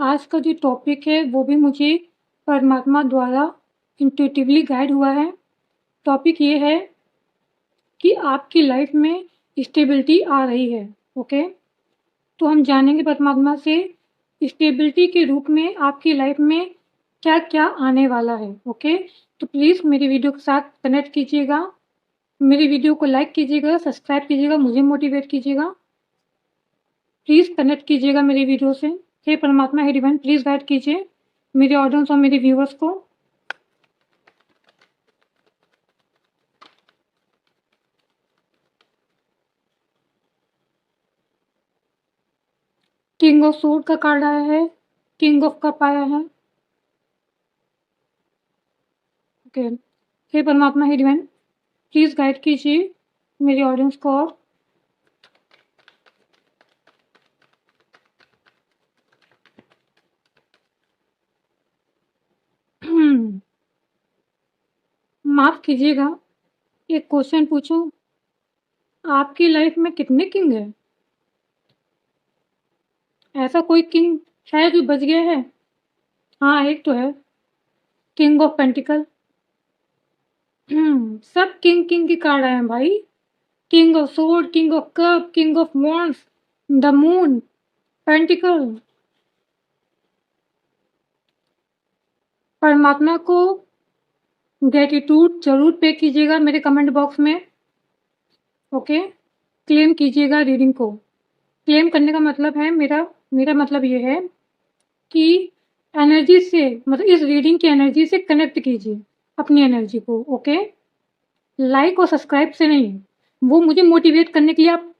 आज का जो टॉपिक है वो भी मुझे परमात्मा द्वारा इंट्यूटिवली गाइड हुआ है। टॉपिक ये है कि आपकी लाइफ में स्टेबिलिटी आ रही है। ओके, तो हम जानेंगे परमात्मा से स्टेबिलिटी के रूप में आपकी लाइफ में क्या क्या आने वाला है। ओके, तो प्लीज़ मेरी वीडियो के साथ कनेक्ट कीजिएगा, मेरी वीडियो को लाइक कीजिएगा, सब्सक्राइब कीजिएगा, मुझे मोटिवेट कीजिएगा। प्लीज़ कनेक्ट कीजिएगा मेरी वीडियो से। हे परमात्मा, हे डिवाइन, प्लीज़ गाइड कीजिए मेरे ऑडियंस और मेरे व्यूअर्स को। किंग ऑफ सोर्ड का कार्ड आया है, किंग ऑफ कप आया है। ओके, हे परमात्मा, हे डिवाइन, प्लीज़ गाइड कीजिए मेरे ऑडियंस को। और माफ़ कीजिएगा, एक क्वेश्चन पूछूं, आपकी लाइफ में कितने किंग हैं? ऐसा कोई किंग है जो बच गया है? हाँ, एक तो है, किंग ऑफ पेंटिकल। सब किंग किंग के कार्ड आए हैं भाई। King of sword, king of cup, king of wands, the moon, pentacle. परमात्मा को ग्रेटिट्यूड जरूर पे कीजिएगा मेरे कमेंट बॉक्स में। ओके, क्लेम कीजिएगा रीडिंग को। क्लेम करने का मतलब है, मेरा मतलब ये है कि एनर्जी से, मतलब इस रीडिंग की एनर्जी से कनेक्ट कीजिए अपनी एनर्जी को। ओके, लाइक और सब्सक्राइब से नहीं, वो मुझे मोटिवेट करने के लिए आप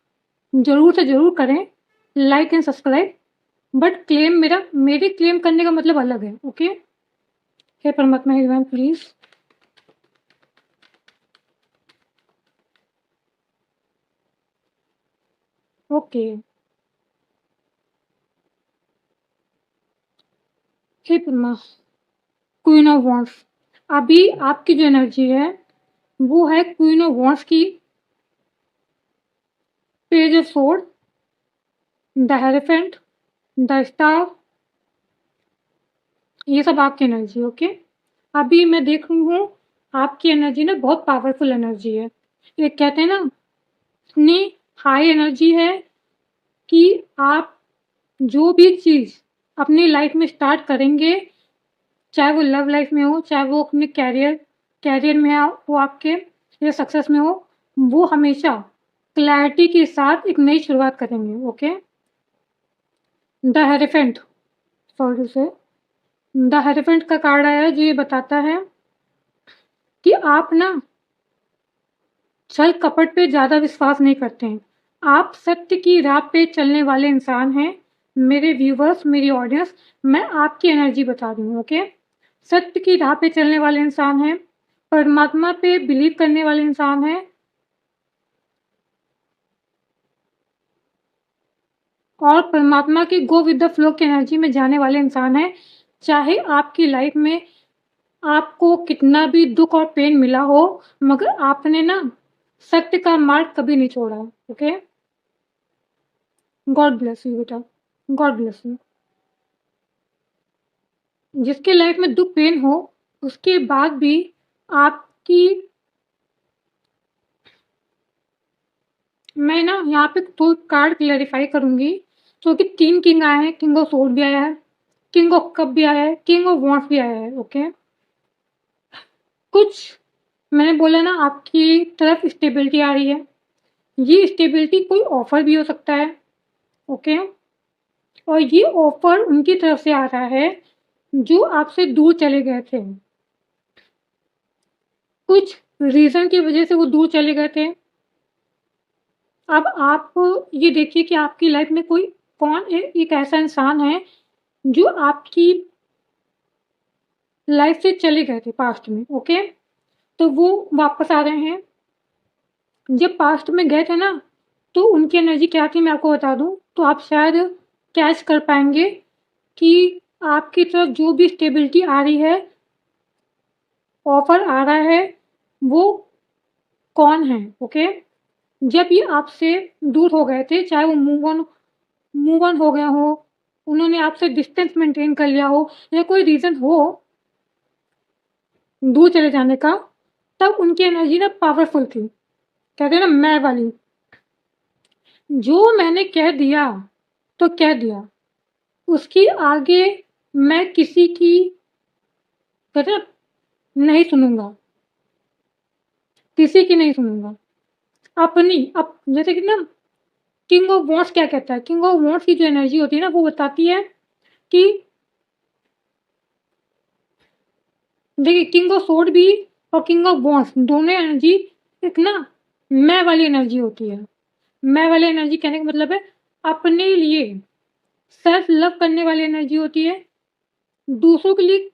ज़रूर से ज़रूर करें like and subscribe, but claim मेरे क्लेम करने का मतलब अलग है। ओके, हे परमात्मा, हे डिवाइन, प्लीज़। ओके, हे परमा, क्वीन ऑफ वॉन्ड्स। अभी आपकी जो एनर्जी है वो है क्वीन ऑफ वॉन्ड्स की, page of sword, the hierophant, the star, ये सब आपकी एनर्जी। ओके, अभी मैं देख रही हूँ आपकी एनर्जी ना बहुत पावरफुल एनर्जी है। ये कहते हैं ना, इतनी हाई एनर्जी है कि आप जो भी चीज़ अपनी लाइफ में स्टार्ट करेंगे, चाहे वो लव लाइफ में हो, चाहे वो अपने कैरियर में हो आपके, या सक्सेस में हो, वो हमेशा क्लैरिटी के साथ एक नई शुरुआत करेंगे। ओके, द हेरोफेंट, सॉरी से द हेरोफेंट का कार्ड आया है जो ये बताता है कि आप ना छल कपट पे ज़्यादा विश्वास नहीं करते हैं, आप सत्य की राह पे चलने वाले इंसान हैं। मेरे व्यूवर्स, मेरी ऑडियंस, मैं आपकी एनर्जी बता रही हूँ। ओके, सत्य की राह पे चलने वाले इंसान हैं, परमात्मा पे बिलीव करने वाले इंसान हैं, और परमात्मा की गो विद द फ्लो की एनर्जी में जाने वाले इंसान हैं। चाहे आपकी लाइफ में आपको कितना भी दुख और पेन मिला हो, मगर आपने ना सत्य का मार्ग कभी नहीं छोड़ा। ओके, गॉड ब्लेस यू बेटा, गॉड ब्लेस यू। जिसके लाइफ में दुख पेन हो, उसके बाद भी आपकी, मैं ना यहाँ पे दो कार्ड क्लैरिफाई करूंगी, क्योंकि तीन किंग आए हैं, किंग ऑफ सोर्ड भी आया है, किंग ऑफ कप भी आया है, किंग ऑफ वॉन्ड्स भी आया है। ओके, कुछ मैंने बोला ना आपकी तरफ स्टेबिलिटी आ रही है, ये स्टेबिलिटी कोई ऑफर भी हो सकता है। ओके, और ये ऑफर उनकी तरफ से आ रहा है जो आपसे दूर चले गए थे, कुछ रीजन की वजह से वो दूर चले गए थे। अब आप ये देखिए कि आपकी लाइफ में एक ऐसा इंसान है जो आपकी लाइफ से चले गए थे पास्ट में। ओके, तो वो वापस आ रहे हैं। जब पास्ट में गए थे ना, तो उनकी एनर्जी क्या थी मैं आपको बता दूं, तो आप शायद कैच कर पाएंगे कि आपकी तरफ जो भी स्टेबिलिटी आ रही है, ऑफर आ रहा है, वो कौन है। ओके, जब ये आपसे दूर हो गए थे, चाहे वो मूव ऑन हो गए हो, उन्होंने आपसे डिस्टेंस मेंटेन कर लिया हो या कोई रीज़न हो दूर चले जाने का, तब उनकी एनर्जी ना पावरफुल थी। कहते हैं ना मैं वाली। जो मैंने कह दिया, तो कह दिया। उसके आगे मैं किसी की कहते हैं ना नहीं सुनूँगा, किसी की नहीं सुनूँगा। अपनी जैसे कि ना किंग ऑफ वॉन्ड्स क्या कहता है? किंग ऑफ वॉन्ड्स की जो एनर्जी होती है ना, वो बताती है कि देखिए किंग ऑफ स्वॉर्ड भी और किंग ऑफ वॉन्ड्स दोनों एनर्जी एक ना मैं वाली एनर्जी होती है। मैं वाली एनर्जी कहने का मतलब है अपने लिए सेल्फ लव करने वाली एनर्जी होती है। दूसरों के लिए,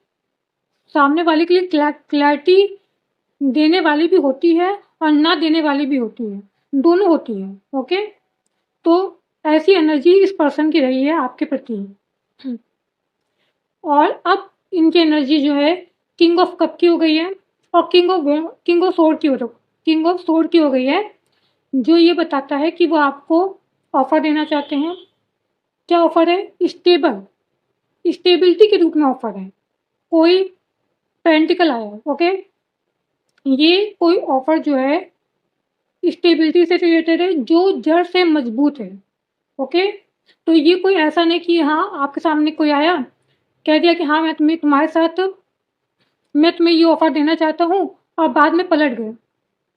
सामने वाले के लिए क्लैरिटी देने वाली भी होती है और ना देने वाली भी होती है, दोनों होती है। ओके, तो ऐसी एनर्जी इस पर्सन की रही है आपके प्रति। और अब इनकी एनर्जी जो है किंग ऑफ कप की हो गई है और किंग ऑफ सोर्ड की हो गई है, जो ये बताता है कि वो आपको ऑफर देना चाहते हैं। क्या ऑफर है? स्टेबिलिटी के रूप में ऑफर है। कोई पेंटिकल आया है। ओके, ये कोई ऑफर जो है स्टेबिलिटी से रिलेटेड है, जो जड़ से मजबूत है। ओके, तो ये कोई ऐसा नहीं कि हाँ आपके सामने कोई आया कह दिया कि हाँ मैं तुम्हें ये ऑफर देना चाहता हूँ और बाद में पलट गए।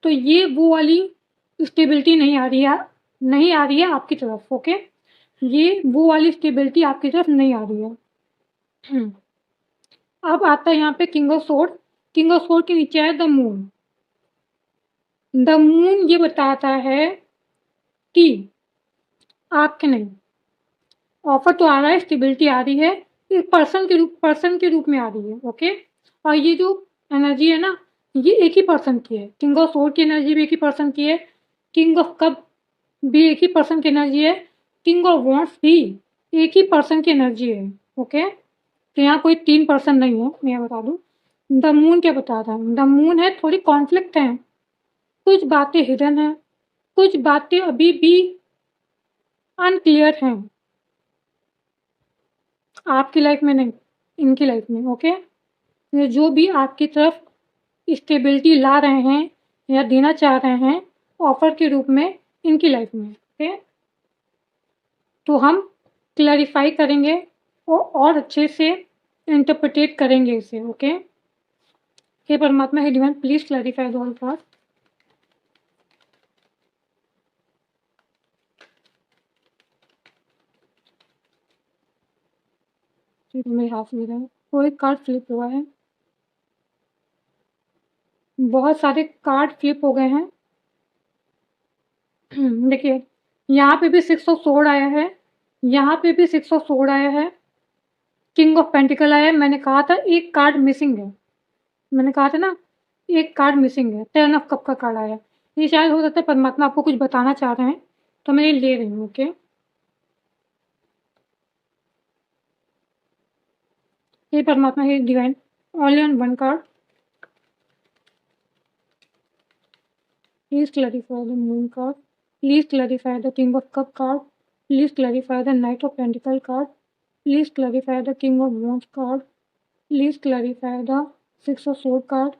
तो ये वो वाली स्टेबिलिटी नहीं आ रही है आपकी तरफ। ओके, ये वो वाली स्टेबिलिटी आपकी तरफ नहीं आ रही है। अब आता है यहाँ पे किंग ऑफ सोर्ड के नीचे है द मून। द मून ये बताता है कि आपके नहीं, ऑफर तो आ रहा है, स्टेबिलिटी आ रही है, एक पर्सन के रूप में आ रही है। ओके, और ये जो एनर्जी है ना, ये एक ही पर्सन की है। किंग ऑफ सोर्ड की एनर्जी भी एक ही पर्सन की है, किंग ऑफ कप भी एक ही पर्सन की एनर्जी है, किंग ऑफ वॉन्ड्स भी एक ही पर्सन की एनर्जी है। ओके, तो यहाँ कोई 3 पर्सन नहीं है, मैं बता दूँ। द मून क्या बता रहा है? द मून है थोड़ी कॉन्फ्लिक्ट है, कुछ बातें हिडन है, कुछ बातें अभी भी अनक्लियर हैं आपकी लाइफ में नहीं, इनकी लाइफ में। ओके, ये जो भी आपकी तरफ स्टेबिलिटी ला रहे हैं या देना चाह रहे हैं ऑफर के रूप में इनकी लाइफ में। ओके, तो हम क्लैरिफाई करेंगे और अच्छे से इंटरप्रिटेट करेंगे इसे। ओके, हे परमात्मा, हे divine, please clarify the all thoughts. मेरे हाथ में है, कोई कार्ड फ्लिप हुआ है, बहुत सारे कार्ड फ्लिप हो गए हैं। देखिए यहाँ पे भी 6 ऑफ सोर्ड आया है, यहाँ पे भी 6 ऑफ सोर्ड आया है, किंग ऑफ पेंटिकल आया है। मैंने कहा था एक कार्ड मिसिंग है, मैंने कहा था ना एक कार्ड मिसिंग है। 10 ऑफ कप का कार्ड आया। ये शायद हो सकता है परमात्मा आपको कुछ बताना चाह रहे हैं, तो मैं ये ले रही हूँ। ओके, ये परमात्मा, हे divine, only on one card, please clarify the moon card, please clarify the king of cup card, please clarify the knight of pentacle card, please clarify the king of wands card, please clarify the 6 of sword card,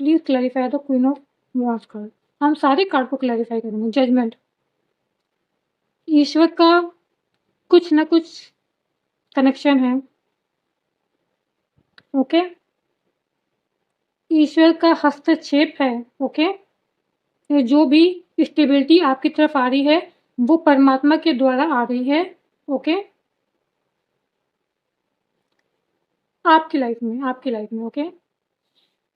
please clarify the queen of wands card. हम सारे card को clarify करेंगे। Judgement, ईश्वर का कुछ ना कुछ connection है। Okay, ईश्वर का हस्तक्षेप है। ओके, ये जो भी स्टेबिलिटी आपकी तरफ आ रही है वो परमात्मा के द्वारा आ रही है। ओके, आपकी लाइफ में। ओके,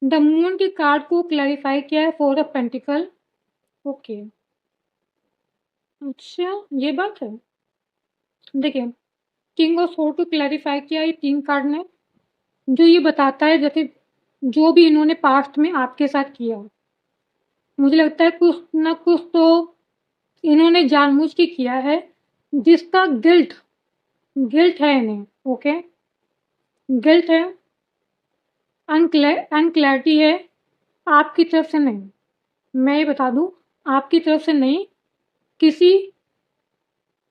द मून के कार्ड को क्लैरिफाई किया है 4 ऑफ पेंटिकल। ओके, अच्छा ये बात है। देखिए किंग ऑफ सोर्ड को क्लैरिफाई किया ये 3 कार्ड ने, जो ये बताता है जैसे जो भी इन्होंने पास्ट में आपके साथ किया, मुझे लगता है कुछ ना कुछ तो इन्होंने जानबूझ के किया है, जिसका गिल्ट है इन्हें। ओके, गिल्ट है, अनक्लैरिटी है, आपकी तरफ से नहीं, मैं ये बता दूं, आपकी तरफ से नहीं, किसी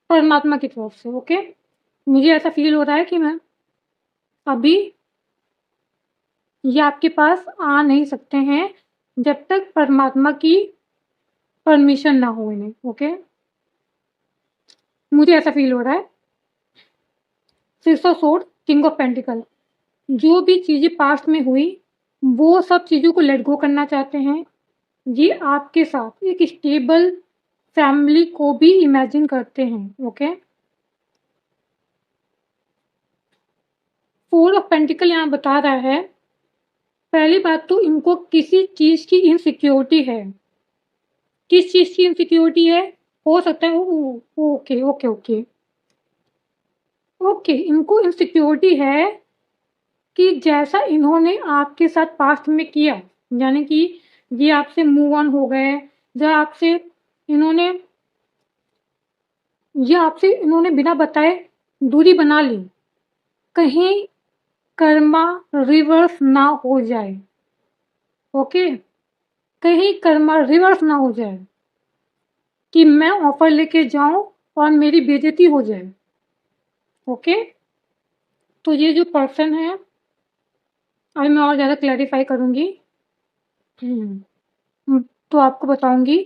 परमात्मा की तरफ से। ओके, मुझे ऐसा फ़ील हो रहा है कि मैं अभी ये आपके पास आ नहीं सकते हैं, जब तक परमात्मा की परमिशन ना हो इन्हें, ओके? मुझे ऐसा फ़ील हो रहा है। Six of sword, king of pentacle, जो भी चीज़ें पास्ट में हुई, वो सब चीज़ों को लेट गो करना चाहते हैं। ये आपके साथ एक स्टेबल फैमिली को भी इमेजिन करते हैं, ओके? फोर ऑफ पेंटिकल यहाँ बता रहा है, पहली बात तो इनको किसी चीज़ की इनसिक्योरिटी है। किस चीज़ की इनसिक्योरिटी है? हो सकता है ओके, ओके, ओके। ओके, इनको इनसिक्योरिटी है कि जैसा इन्होंने आपके साथ पास्ट में किया, यानी कि ये आपसे मूव ऑन हो गए, या आपसे इन्होंने बिना बताए दूरी बना ली, कहीं कर्मा रिवर्स ना हो जाए, ओके? कहीं कर्मा रिवर्स ना हो जाए कि मैं ऑफर लेके जाऊं और मेरी बेइज्जती हो जाए, ओके? तो ये जो पर्सन है, अभी मैं और ज़्यादा क्लैरिफाई करूंगी, तो आपको बताऊंगी।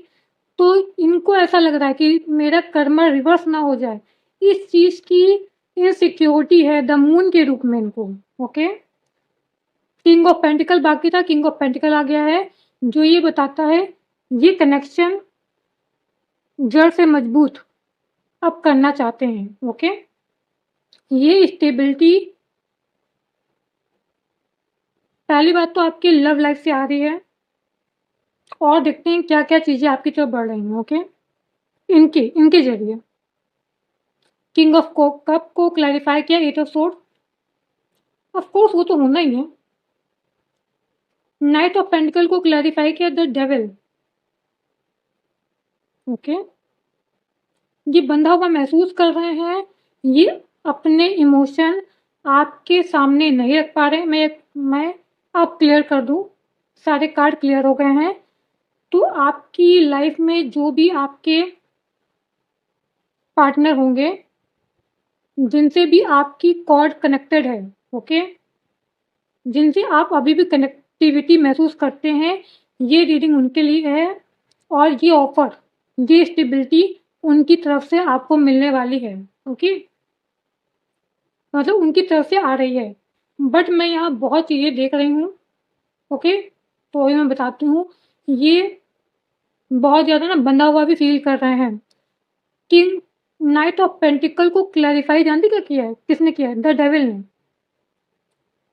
तो इनको ऐसा लग रहा है कि मेरा कर्मा रिवर्स ना हो जाए, इस चीज़ की इनसिक्योरिटी है द मून के रूप में इनको, ओके? किंग ऑफ पेंटिकल बाकी था, किंग ऑफ पेंटिकल आ गया है, जो ये बताता है ये कनेक्शन जड़ से मजबूत अब करना चाहते हैं, ओके? ये स्टेबिलिटी पहली बात तो आपकी लव लाइफ से आ रही है, और देखते हैं क्या क्या चीज़ें आपकी तरफ बढ़ रही हैं, ओके? इनके इनके जरिए किंग ऑफ कप को क्लैरिफाई किया, eight of sword, of course वो तो होना ही है। नाइट ऑफ पेंटिकल को क्लैरिफाई किया, द डेविल, ओके? ये बंधा हुआ महसूस कर रहे हैं, ये अपने इमोशन आपके सामने नहीं रख पा रहे। मैं अब क्लियर कर दूं, सारे कार्ड क्लियर हो गए हैं। तो आपकी लाइफ में जो भी आपके पार्टनर होंगे, जिनसे भी आपकी कॉर्ड कनेक्टेड है, ओके? जिनसे आप अभी भी कनेक्टिविटी महसूस करते हैं, ये रीडिंग उनके लिए है, और ये ऑफर, ये स्टेबिलिटी उनकी तरफ से आपको मिलने वाली है, ओके? मतलब उनकी तरफ से आ रही है। बट मैं यहाँ बहुत चीज़ें देख रही हूँ, ओके? तो अभी मैं बताती हूँ, ये बहुत ज़्यादा ना बंधा हुआ भी फील कर रहे हैं। किंग नाइट ऑफ पेंटिकल को क्लैरिफाई जानते क्या किया है? किसने किया है? द डेविल ने।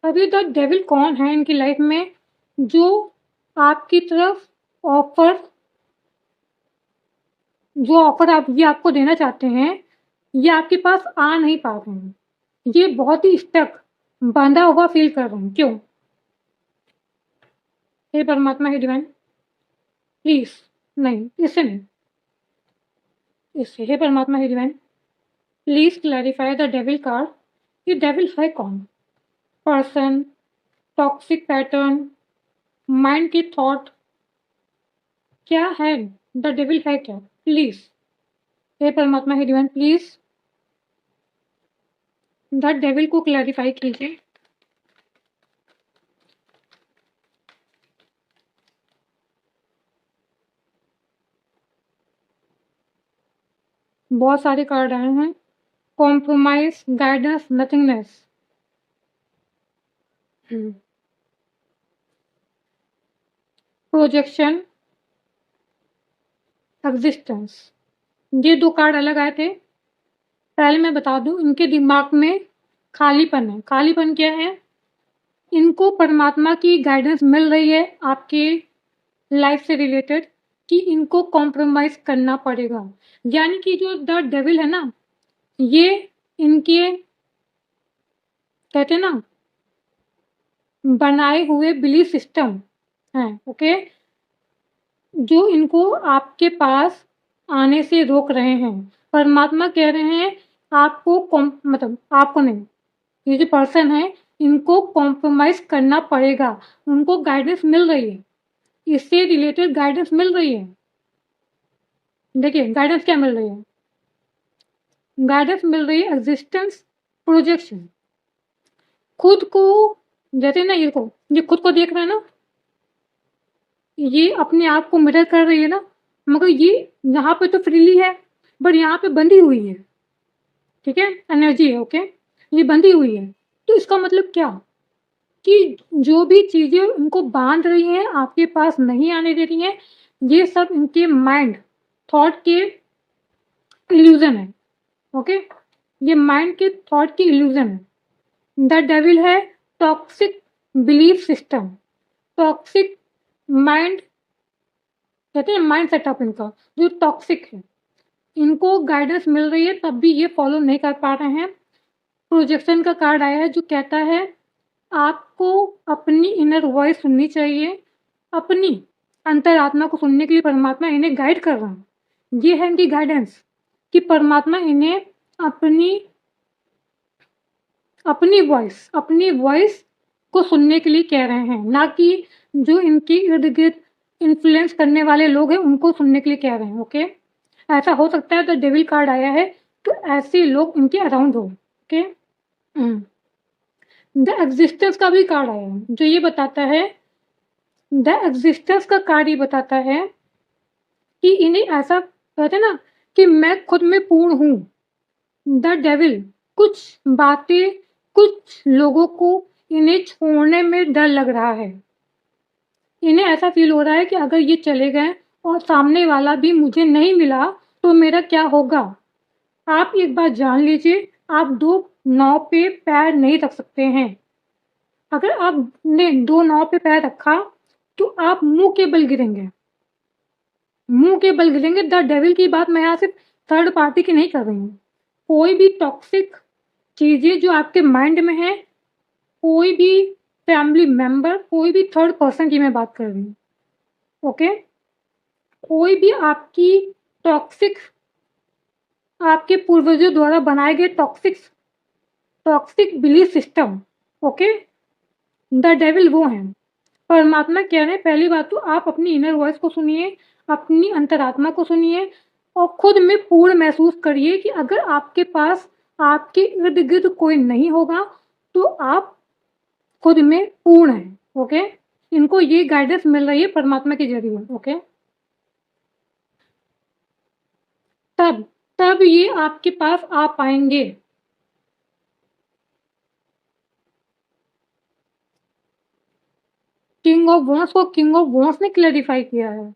अभी द डेविल कौन है इनकी लाइफ में, जो आपकी तरफ ऑफर जो ऑफर आप ये आपको देना चाहते हैं, ये आपके पास आ नहीं पा रहे हैं। ये बहुत ही स्टक, बंधा हुआ फील कर रहे हैं। क्यों? हे परमात्मा, हे डिवाइन, प्लीज, नहीं, इससे नहीं, इससे, हे परमात्मा, हे divine, please clarify the devil card. ये डेविल है कौन? पर्सन, टॉक्सिक पैटर्न, माइंड की थॉट, क्या है? द डेविल है क्या? प्लीज, हे परमात्मा, हे डिवाइन, प्लीज द डेविल को क्लैरिफाई कीजिए। बहुत सारे कार्ड आए हैं। Compromise, guidance, nothingness, projection, existence. ये दो कार्ड अलग आए थे। पहले मैं बता दूं, इनके दिमाग में खालीपन है। खालीपन क्या है? इनको परमात्मा की गाइडेंस मिल रही है आपके लाइफ से रिलेटेड, कि इनको कॉम्प्रोमाइज करना पड़ेगा। यानी कि जो द डेविल है ना, ये इनके कहते हैं ना बनाए हुए बिलीफ सिस्टम हैं, ओके? जो इनको आपके पास आने से रोक रहे हैं। परमात्मा कह रहे हैं आपको मतलब आपको नहीं, ये जो पर्सन है, इनको कॉम्प्रोमाइज करना पड़ेगा। उनको गाइडेंस मिल रही है, इससे रिलेटेड गाइडेंस मिल रही है। देखिए गाइडेंस क्या मिल रही है? गाइडेंस मिल रही है एग्जिस्टेंस प्रोजेक्शन, खुद को जैसे ना ये खुद को देख रहा है ना, ये अपने आप को मिरर कर रही है ना, मगर ये यहाँ पे तो फ्रीली है, बट यहाँ पे बंधी हुई है, ठीक है, एनर्जी है, ओके, ये बंधी हुई है। तो इसका मतलब क्या कि जो भी चीज़ें उनको बांध रही हैं, आपके पास नहीं आने दे रही हैं, ये सब इनके माइंड थॉट के इल्यूजन है, ओके, ये माइंड के थॉट की इल्यूजन है। द डेविल है toxic belief system, toxic mind, कहते हैं माइंड सेटअप इनका जो टॉक्सिक है, इनको गाइडेंस मिल रही है तब भी ये फॉलो नहीं कर पा रहे हैं। प्रोजेक्शन का कार्ड आया है जो कहता है आपको अपनी इनर वॉइस सुननी चाहिए, अपनी अंतरात्मा को सुनने के लिए परमात्मा इन्हें गाइड कर रहा है। ये है इनकी गाइडेंस कि परमात्मा इन्हें अपनी अपनी वॉइस को सुनने के लिए कह रहे हैं, ना कि जो इनकी इर्द गिर्द इन्फ्लुएंस करने वाले लोग हैं उनको सुनने के लिए कह रहे हैं, ओके। ऐसा हो सकता है द डेविल कार्ड आया है तो ऐसे लोग इनके अराउंड हो, ओके। द एग्जिस्टेंस का भी कार्ड आया है जो ये बताता है, द एग्जिस्टेंस का कार्ड ये बताता है कि इन्हें ऐसा कहते हैं ना कि मैं खुद में पूर्ण हूँ। द डेविल कुछ बातें, कुछ लोगों को इन्हें छोड़ने में डर लग रहा है, इन्हें ऐसा फील हो रहा है कि अगर ये चले गए और सामने वाला भी मुझे नहीं मिला तो मेरा क्या होगा। आप एक बात जान लीजिए, आप दो नाव पे पैर नहीं रख सकते हैं। अगर आपने दो नाव पे पैर रखा तो आप मुंह के बल गिरेंगे, मुंह के बल गिरेंगे। द डेविल की बात मैं यहाँ सिर्फ थर्ड पार्टी की नहीं कर रही हूँ, कोई भी टॉक्सिक चीज़ें जो आपके माइंड में है, कोई भी फैमिली मेंबर, कोई भी थर्ड पर्सन की मैं बात कर रही हूँ, ओके। कोई भी आपकी टॉक्सिक, आपके पूर्वजों द्वारा बनाए गए toxic belief system, okay, the devil वो हैं। परमात्मा कह रहे हैं पहली बात तो आप अपनी इनर वॉइस को सुनिए, अपनी अंतरात्मा को सुनिए और खुद में पूर्ण महसूस करिए कि अगर आपके पास आपके इर्द गिर्द कोई नहीं होगा तो आप खुद में पूर्ण हैं, ओके। इनको ये गाइडेंस मिल रही है परमात्मा के जरिए, ओके। तब ये आपके पास आ पाएंगे। किंग ऑफ वॉन्ड्स को किंग ऑफ वॉन्ड्स ने क्लैरिफाई किया है,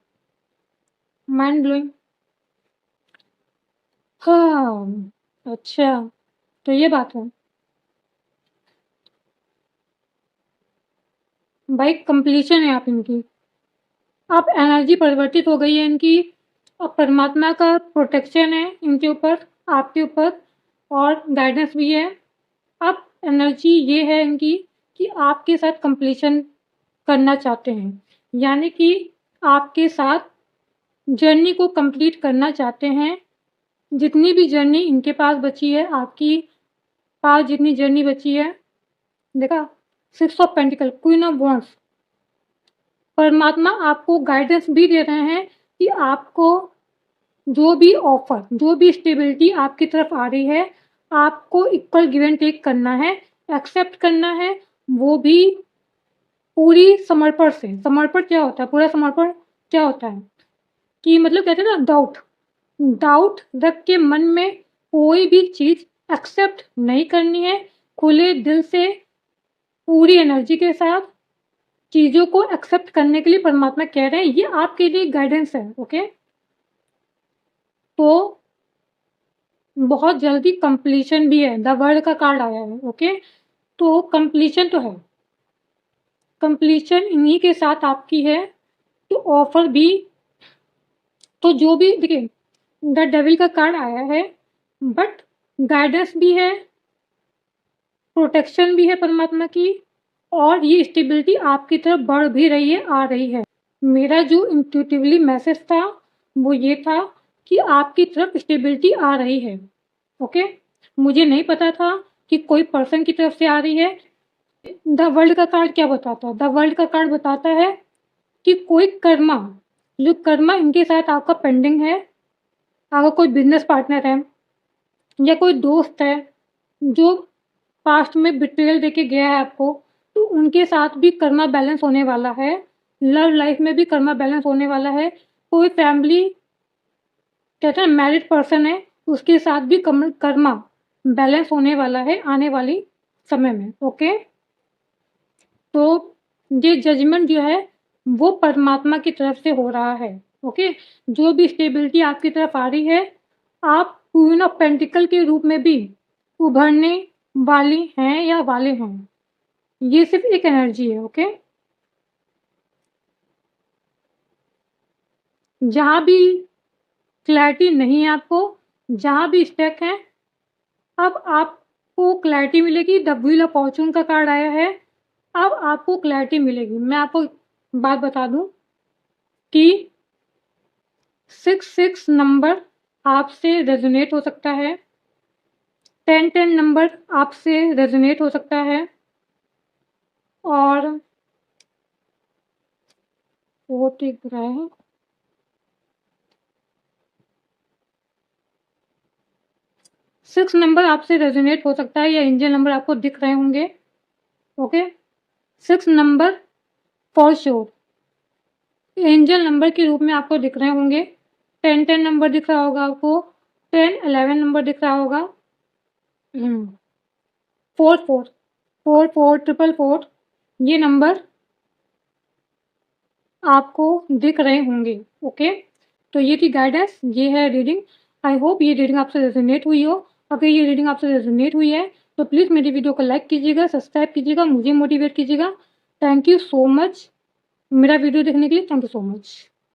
माइंड ब्लोइंग। हाँ, अच्छा, तो ये बात है भाई, कंप्लीशन है आप इनकी, आप एनर्जी परिवर्तित हो गई है इनकी, और परमात्मा का प्रोटेक्शन है इनके ऊपर, आपके ऊपर, और गाइडेंस भी है। अब एनर्जी ये है इनकी कि आपके साथ कंप्लीशन करना चाहते हैं, यानी कि आपके साथ जर्नी को कंप्लीट करना चाहते हैं। जितनी भी जर्नी इनके पास बची है, आपकी पास जितनी जर्नी बची है, देखा, 6 of pentacle, queen of wands, परमात्मा आपको गाइडेंस भी दे रहे हैं कि आपको जो भी ऑफर, जो भी स्टेबिलिटी आपकी तरफ आ रही है, आपको इक्वल गिव एंड टेक करना है, एक्सेप्ट करना है, वो भी पूरी समर्पण से। समर्पण क्या होता है, पूरा समर्पण क्या होता है कि मतलब कहते हैं ना डाउट रख के मन में कोई भी चीज़ एक्सेप्ट नहीं करनी है, खुले दिल से पूरी एनर्जी के साथ चीज़ों को एक्सेप्ट करने के लिए परमात्मा कह रहे हैं, ये आपके लिए गाइडेंस है, ओके। तो बहुत जल्दी कंप्लीशन भी है, द वर्ल्ड का कार्ड आया है, ओके। तो कंप्लीशन तो है, कंप्लीशन इन्हीं के साथ आपकी है। तो ऑफर भी, तो जो भी देखिए, द डेविल का कार्ड आया है बट गाइडेंस भी है, प्रोटेक्शन भी है परमात्मा की, और ये स्टेबिलिटी आपकी तरफ बढ़ भी रही है, आ रही है। मेरा जो इंट्यूटिवली मैसेज था वो ये था कि आपकी तरफ स्टेबिलिटी आ रही है, ओके। मुझे नहीं पता था कि कोई पर्सन की तरफ से आ रही है। द वर्ल्ड का कार्ड क्या बताता है, द वर्ल्ड का कार्ड बताता है कि कोई कर्मा, जो कर्मा इनके साथ आपका पेंडिंग है, अगर कोई बिजनेस पार्टनर है या कोई दोस्त है जो पास्ट में बिट्रेयल देके गया है आपको, तो उनके साथ भी कर्मा बैलेंस होने वाला है। लव लाइफ में भी कर्मा बैलेंस होने वाला है। कोई फैमिली कहते हैं मैरिड पर्सन है, उसके साथ भी कर्मा बैलेंस होने वाला है आने वाली समय में। ओके, तो ये जजमेंट जो है वो परमात्मा की तरफ से हो रहा है। ओके, जो भी स्टेबिलिटी आपकी तरफ आ रही है, आप क्वीन ऑफ पेंटिकल के रूप में भी उभरने वाली हैं या वाले हैं। ये सिर्फ एक एनर्जी है। ओके, जहाँ भी क्लैरिटी नहीं है आपको, जहाँ भी स्टक है, अब आपको क्लैरिटी मिलेगी। द व्हील ऑफ फॉर्चून का कार्ड आया है, अब आपको क्लैरिटी मिलेगी। मैं आपको बात बता दूं कि 6 नंबर आपसे रेजोनेट हो सकता है, 10 नंबर आपसे रेजोनेट हो सकता है, और वो ठीक रहा है। सिक्स नंबर आपसे रेजोनेट हो सकता है, या एंजल नंबर आपको दिख रहे होंगे। Okay, 6 number for sure angel number के रूप में आपको दिख रहे होंगे। 10 नंबर दिख रहा होगा आपको, 10-11 नंबर दिख रहा होगा, 44444444 ये नंबर आपको दिख रहे होंगे। ओके, तो ये थी गाइडेंस, ये है रीडिंग। आई होप ये रीडिंग आपसे रेजोनेट हुई हो। अगर ये रीडिंग आपसे रेजोनेट हुई है तो प्लीज़ मेरी वीडियो को लाइक कीजिएगा, सब्सक्राइब कीजिएगा, मुझे मोटिवेट कीजिएगा। थैंक यू सो मच मेरा वीडियो देखने के लिए। Thank you so much.